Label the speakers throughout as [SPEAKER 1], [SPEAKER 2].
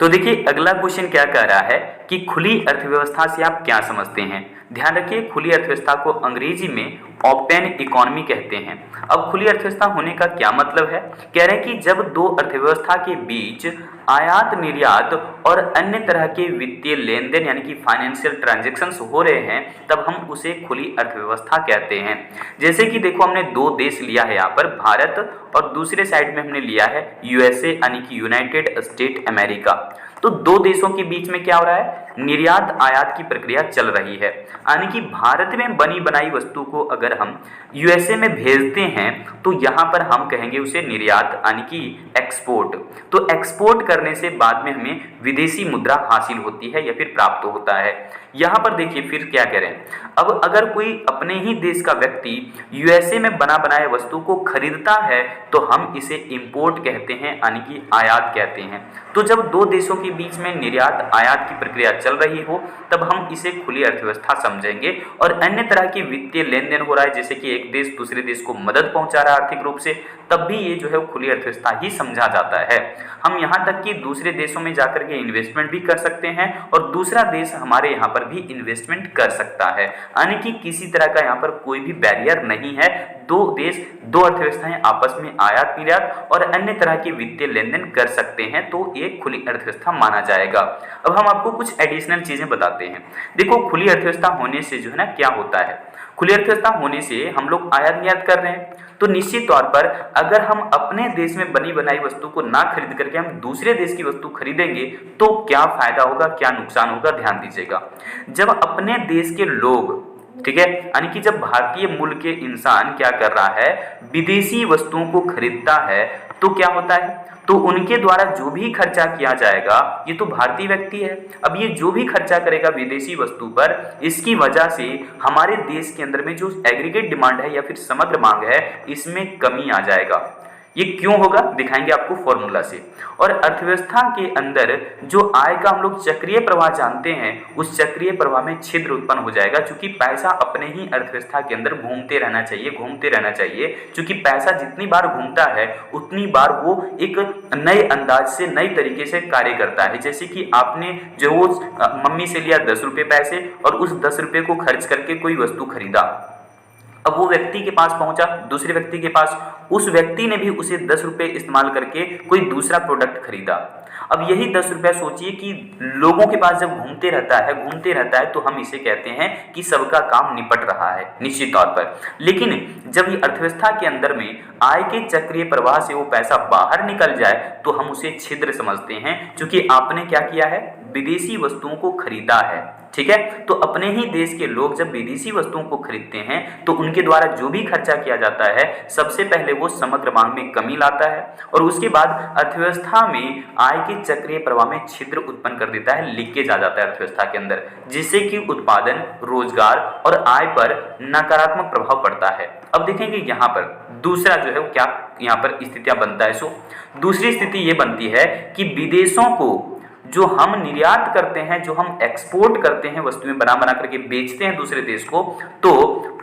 [SPEAKER 1] तो देखिए अगला क्वेश्चन क्या कह रहा है कि खुली अर्थव्यवस्था से आप क्या समझते हैं। ध्यान रखिए, खुली अर्थव्यवस्था को अंग्रेजी में ओपन इकोनॉमी कहते हैं। अब खुली अर्थव्यवस्था होने का क्या मतलब है, कह रहे हैं कि जब दो अर्थव्यवस्था के बीच आयात निर्यात और अन्य तरह के वित्तीय लेन देन यानी कि फाइनेंशियल ट्रांजैक्शंस हो रहे हैं तब हम उसे खुली अर्थव्यवस्था कहते हैं। जैसे कि देखो हमने दो देश लिया है यहाँ पर, भारत और दूसरे साइड में हमने लिया है यूएसए यानी कि यूनाइटेड स्टेट अमेरिका। तो दो देशों के बीच में क्या हो रहा है, निर्यात आयात की प्रक्रिया चल रही है। यानी कि भारत में बनी बनाई वस्तु को अगर हम यूएसए में भेजते हैं तो यहाँ पर हम कहेंगे उसे निर्यात यानी कि एक्सपोर्ट। तो एक्सपोर्ट करने से बाद में हमें विदेशी मुद्रा हासिल होती है या फिर प्राप्त होता है। यहाँ पर देखिए फिर क्या करें, अब अगर कोई अपने ही देश का व्यक्ति यूएसए में बना बनाए वस्तु को खरीदता है तो हम इसे इंपोर्ट कहते हैं यानी कि आयात कहते हैं। तो जब दो देशों के बीच में निर्यात आयात की प्रक्रिया चल रही हो तब हम इसे खुली अर्थव्यवस्था समझेंगे। और अन्य तरह की वित्तीय लेन देन हो रहा है, जैसे कि एक देश दूसरे देश को मदद पहुंचा रहा है आर्थिक रूप से, तब भी ये जो है खुली अर्थव्यवस्था ही समझा जाता है। हम यहाँ तक कि दूसरे देशों में जाकर के इन्वेस्टमेंट भी कर सकते हैं और दूसरा देश हमारे यहाँ पर भी इन्वेस्टमेंट कर सकता है, यानी कि किसी तरह का यहाँ पर कोई भी बैरियर नहीं है। दो देश दो अर्थव्यवस्थाएं आपस में आयात निर्यात और अन्य तरह की वित्तीय लेन देन कर सकते हैं तो एक खुली अर्थव्यवस्था माना जाएगा। अब हम आपको कुछ एडिशनल चीजें बताते हैं। देखो खुली अर्थव्यवस्था होने से जो है ना क्या होता है, खुली अर्थव्यवस्था होने से हम लोग आयात निर्यात कर रहे हैं तो निश्चित तौर पर अगर हम अपने देश में बनी बनाई वस्तु को ना खरीद करके हम दूसरे देश की वस्तु खरीदेंगे तो क्या फायदा होगा क्या नुकसान होगा, ध्यान दीजिएगा। जब अपने देश के लोग, ठीक है, यानी कि जब भारतीय मूल के इंसान क्या कर रहा है, विदेशी वस्तुओं को खरीदता है तो क्या होता है, तो उनके द्वारा जो भी खर्चा किया जाएगा ये तो भारतीय व्यक्ति है। अब ये जो भी खर्चा करेगा विदेशी वस्तु पर, इसकी वजह से हमारे देश के अंदर में जो एग्रीगेट डिमांड है या फिर समग्र मांग है इसमें कमी आ जाएगा। ये क्यों होगा दिखाएंगे आपको फॉर्मूला से। और अर्थव्यवस्था के अंदर जो आय का हम लोग चक्रीय प्रवाह जानते हैं उस चक्रीय प्रवाह में छिद्र उत्पन्न हो जाएगा, क्योंकि पैसा अपने ही अर्थव्यवस्था के अंदर घूमते रहना चाहिए। क्योंकि पैसा जितनी बार घूमता है उतनी बार वो एक नए अंदाज से नई तरीके से कार्य करता है। जैसे कि आपने जो मम्मी से लिया 10 रुपये पैसे और उस 10 रुपये को खर्च करके कोई वस्तु खरीदा, अब वो व्यक्ति के पास पहुंचा, दूसरे व्यक्ति के पास, उस व्यक्ति ने भी उसे 10 रुपये इस्तेमाल करके कोई दूसरा प्रोडक्ट खरीदा। अब यही 10 रुपया सोचिए कि लोगों के पास जब घूमते रहता है तो हम इसे कहते हैं कि सबका काम निपट रहा है निश्चित तौर पर। लेकिन जब ये अर्थव्यवस्था के अंदर में आय के चक्रीय प्रवाह से वो पैसा बाहर निकल जाए तो हम उसे छिद्र समझते हैं, क्योंकि आपने क्या किया है, विदेशी वस्तुओं को खरीदा है। ठीक है, तो अपने ही देश के लोग जब विदेशी वस्तुओं को खरीदते हैं तो उनके द्वारा जो भी खर्चा किया जाता है सबसे पहले वो समग्र मांग में कमी लाता है और उसके बाद अर्थव्यवस्था में आय के चक्रीय प्रवाह में छिद्र उत्पन्न कर देता है, लीकेज आ जाता है अर्थव्यवस्था के अंदर, जिससे कि उत्पादन, रोजगार और आय पर नकारात्मक प्रभाव पड़ता है। अब देखेंगे यहाँ पर दूसरा जो है वो क्या यहाँ पर स्थितियां बनता है। सो दूसरी स्थिति ये बनती है कि विदेशों को जो हम निर्यात करते हैं, जो हम एक्सपोर्ट करते हैं, वस्तुएं बना बना करके बेचते हैं दूसरे देश को, तो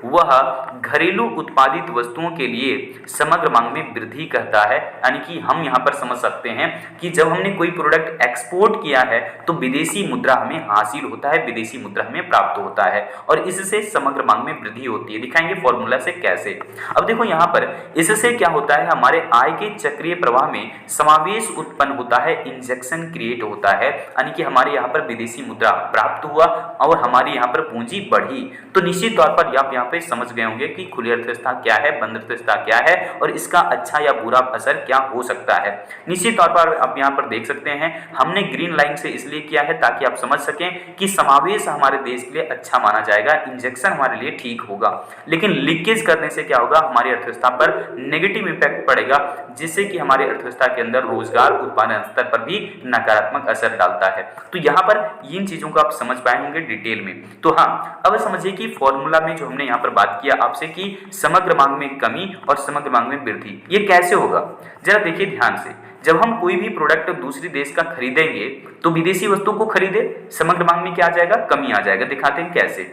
[SPEAKER 1] वह घरेलू उत्पादित वस्तुओं के लिए समग्र मांग में वृद्धि करता है। यानी कि हम यहाँ पर समझ सकते हैं कि जब हमने कोई प्रोडक्ट एक्सपोर्ट किया है तो विदेशी मुद्रा हमें हासिल होता है, विदेशी मुद्रा हमें प्राप्त होता है और इससे समग्र मांग में वृद्धि होती है। दिखाएंगे फॉर्मूला से कैसे। अब देखो यहाँ पर इससे क्या होता है, हमारे आय के चक्रीय प्रवाह में समावेश उत्पन्न होता है, इंजेक्शन क्रिएट होता है, यानी कि हमारे यहाँ पर विदेशी मुद्रा प्राप्त हुआ और हमारी यहाँ पर पूंजी बढ़ी। तो निश्चित तौर पर आप यहाँ पे समझ गए होंगे कि खुली अर्थव्यवस्था क्या है, बंद अर्थव्यवस्था क्या है और इसका अच्छा या बुरा असर क्या हो सकता है। निश्चित तौर पर आप यहाँ पर देख सकते हैं, हमने ग्रीन लाइन से इसलिए किया है ताकि आप समझ सकें कि समावेश हमारे देश के लिए अच्छा माना जाएगा, इंजेक्शन हमारे लिए ठीक होगा, लेकिन लीकेज करने से क्या होगा, हमारी अर्थव्यवस्था पर नेगेटिव इंपैक्ट पड़ेगा, जिससे कि हमारी अर्थव्यवस्था के अंदर रोजगार, उत्पादन स्तर पर भी नकारात्मक असर डालता है। तो यहाँ पर इन चीजों को आप समझ पाए होंगे डिटेल में। तो हाँ, अब समझिए कि फॉर्मूला में जो हमने यहाँ पर बात किया आपसे कि समग्र मांग में कमी और समग्र मांग में वृद्धि, ये कैसे होगा जरा देखिए ध्यान से। जब हम कोई भी प्रोडक्ट दूसरे देश का खरीदेंगे तो विदेशी वस्तु को खरीदे, समग्र मांग में क्या आ जाएगा, कमी आ जाएगा। दिखाते हैं कैसे।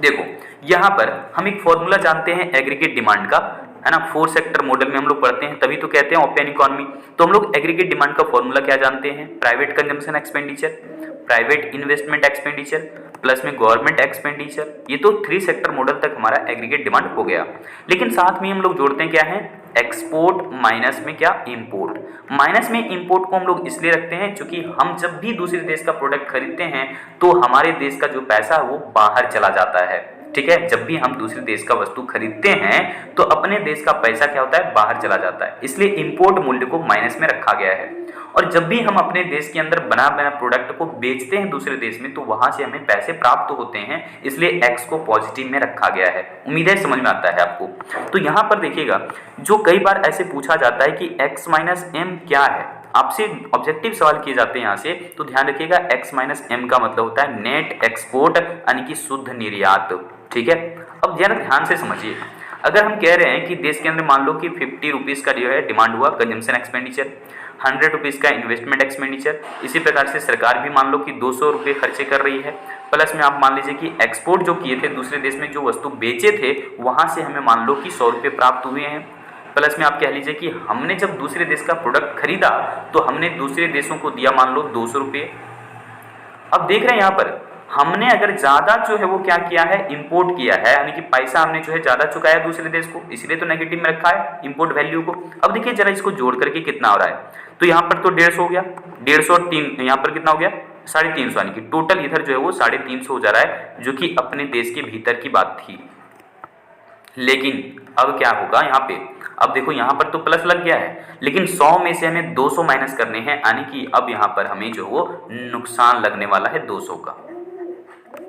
[SPEAKER 1] देखो यहाँ पर हम एक फॉर्मूला जानते हैं एग्रीगेट डिमांड का, है ना, 4 सेक्टर मॉडल में हम लोग पढ़ते हैं, तभी तो कहते हैं ओपन इकोनॉमी। तो हम लोग एग्रीगेट डिमांड का फॉर्मूला क्या जानते हैं, private consumption expenditure, private investment expenditure plus में गवर्नमेंट एक्सपेंडिचर। ये तो 3 सेक्टर मॉडल तक हमारा एग्रीगेट डिमांड हो गया। लेकिन साथ में हम लोग जोड़ते हैं क्या है, एक्सपोर्ट माइनस में क्या, इंपोर्ट। माइनस में इंपोर्ट को हम लोग इसलिए रखते हैं क्योंकि हम जब भी दूसरे देश का प्रोडक्ट खरीदते हैं तो हमारे देश का जो पैसा है वो बाहर चला जाता है। ठीक है, जब भी हम दूसरे देश का वस्तु खरीदते हैं तो अपने देश का पैसा क्या होता है, बाहर चला जाता है, इसलिए इंपोर्ट मूल्य को माइनस में रखा गया है। और जब भी हम अपने देश के अंदर बना प्रोडक्ट को बेचते हैं दूसरे देश में तो वहां से हमें पैसे प्राप्त होते हैं, इसलिए एक्स को पॉजिटिव में रखा गया है। उम्मीद है समझ में आता है आपको। तो यहाँ पर देखिएगा, जो कई बार ऐसे पूछा जाता है कि एक्स माइनस एम क्या है, आपसे ऑब्जेक्टिव सवाल किए जाते हैं यहाँ से, तो ध्यान रखिएगा एक्स माइनस एम का मतलब होता है नेट एक्सपोर्ट यानी कि शुद्ध निर्यात। ठीक है, अब जरा ध्यान से समझिए, अगर हम कह रहे हैं कि देश के अंदर मान लो कि 50 रुपीज़ का जो है डिमांड हुआ कंजम्पशन एक्सपेंडिचर, 100 रुपीज़ का इन्वेस्टमेंट एक्सपेंडिचर, इसी प्रकार से सरकार भी मान लो कि 200 रुपये खर्चे कर रही है, प्लस में आप मान लीजिए कि एक्सपोर्ट जो किए थे दूसरे देश में, जो वस्तु बेचे थे वहाँ से हमें मान लो कि 100 रुपये प्राप्त हुए हैं, प्लस में आप कह लीजिए कि हमने जब दूसरे देश का प्रोडक्ट खरीदा तो हमने दूसरे देशों को दिया मान लो 200 रुपये। अब देख रहे हैं यहाँ पर हमने अगर ज़्यादा जो है वो क्या किया है, इंपोर्ट किया है, यानी कि पैसा हमने जो है ज़्यादा चुकाया दूसरे देश को, इसलिए तो नेगेटिव में रखा है इंपोर्ट वैल्यू को। अब देखिए जरा इसको जोड़ करके कितना हो रहा है, तो यहाँ पर तो 150 हो गया, 150 और 3, यहाँ पर कितना हो गया 350, यानी कि टोटल इधर जो है वो 350 हो जा रहा है, जो कि अपने देश के भीतर की बात थी। लेकिन अब क्या होगा यहाँ पे, अब देखो यहाँ पर तो प्लस लग गया है, लेकिन 100 में से हमें 200 माइनस करने हैं, यानी कि अब यहाँ पर हमें जो वो नुकसान लगने वाला है 200 का,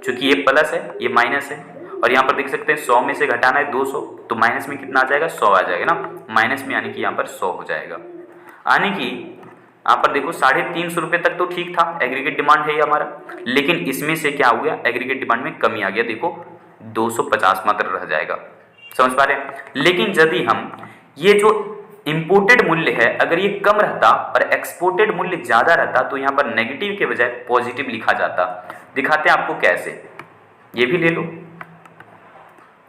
[SPEAKER 1] क्योंकि ये प्लस है ये माइनस है। और यहाँ पर देख सकते हैं 100 में से घटाना है 200, तो माइनस में कितना आ जाएगा, 100 आ जाएगा ना, माइनस में, यानी कि यहाँ पर 100 हो जाएगा। यानी कि यहाँ पर देखो 350 रुपये तक तो ठीक था, एग्रीगेट डिमांड है ये हमारा, लेकिन इसमें से क्या हो गया, एग्रीगेट डिमांड में कमी आ गया, देखो 250 मात्र रह जाएगा। समझ पा रहे हैं। लेकिन यदि हम ये जो इंपोर्टेड मूल्य है अगर ये कम रहता और एक्सपोर्टेड मूल्य ज़्यादा रहता तो यहाँ पर नेगेटिव के बजाय पॉजिटिव लिखा जाता। दिखाते हैं आपको कैसे, ये भी ले लो।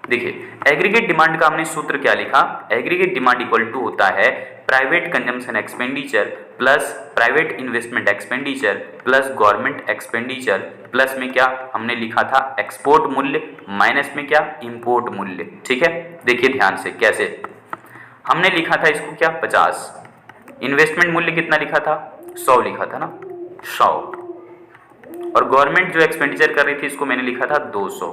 [SPEAKER 1] देखिए एग्रीगेट डिमांड का हमने सूत्र क्या लिखा, एग्रीगेट डिमांड इक्वल टू होता है private consumption expenditure plus private investment expenditure plus government expenditure plus में क्या हमने लिखा था एक्सपोर्ट मूल्य माइनस में क्या इंपोर्ट मूल्य। ठीक है, देखिए ध्यान से कैसे हमने लिखा था इसको क्या 50, इन्वेस्टमेंट मूल्य कितना लिखा था 100 लिखा था ना 100, और गवर्नमेंट जो एक्सपेंडिचर कर रही थी इसको मैंने लिखा था 200,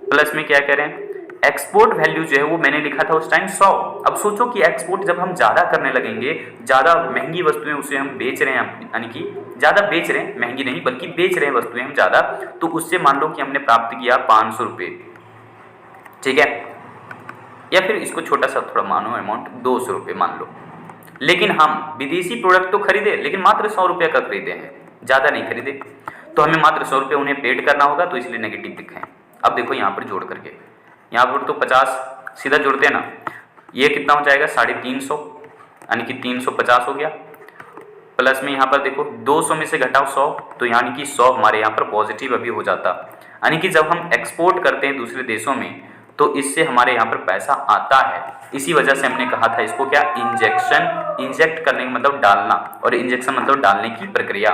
[SPEAKER 1] प्लस में क्या कह रहे हैं एक्सपोर्ट वैल्यू जो है वो मैंने लिखा था उस टाइम 100। अब सोचो कि एक्सपोर्ट जब हम ज़्यादा करने लगेंगे, ज़्यादा महंगी वस्तुएं उसे हम बेच रहे हैं, यानी कि ज़्यादा बेच रहे हैं, महंगी नहीं बल्कि बेच रहे हैं वस्तुएं हम ज़्यादा, तो उससे मान लो कि हमने प्राप्त किया 500 रुपये। ठीक है, या फिर इसको छोटा सा थोड़ा मानो अमाउंट 200 रुपये मान लो, लेकिन हम विदेशी प्रोडक्ट तो खरीदे लेकिन मात्र 100 रुपये का खरीदे हैं, ज़्यादा नहीं खरीदे, तो हमें मात्र 100 रुपये उन्हें पेड करना होगा, तो इसलिए नेगेटिव लिखे हैं। अब देखो यहाँ पर जोड़ करके, यहाँ पर तो 50 सीधा जोड़ते हैं ना, ये कितना हो जाएगा 350, यानी कि 350 हो गया, प्लस में यहाँ पर देखो 200 में से घटाओ 100, तो यानी कि 100 हमारे यहाँ पर पॉजिटिव अभी हो जाता। यानी कि जब हम एक्सपोर्ट करते हैं दूसरे देशों में तो इससे हमारे यहाँ पर पैसा आता है, इसी वजह से हमने कहा था इसको क्या इंजेक्शन, इंजेक्ट करने का मतलब डालना और इंजेक्शन मतलब डालने की प्रक्रिया।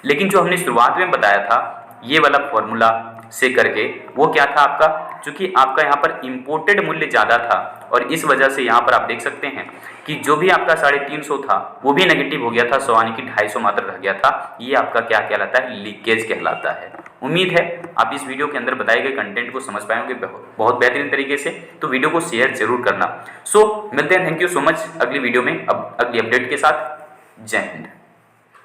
[SPEAKER 1] लेकिन जो हमने शुरुआत में बताया था ये वाला फॉर्मूला से करके वो क्या था आपका, चूंकि आपका यहाँ पर इंपोर्टेड मूल्य ज़्यादा था और इस वजह से यहाँ पर आप देख सकते हैं कि जो भी आपका 350 था वो भी नेगेटिव हो गया था, 100 यानी कि 250 मात्र रह गया था। ये आपका क्या कहलाता है, लीकेज कहलाता है। उम्मीद है आप इस वीडियो के अंदर बताए गए कंटेंट को समझ पाए होंगे बहुत बेहतरीन तरीके से, तो वीडियो को शेयर जरूर करना। सो मिलते हैं, थैंक यू सो मच अगली वीडियो में अब अगली अपडेट के साथ। जय हिंद।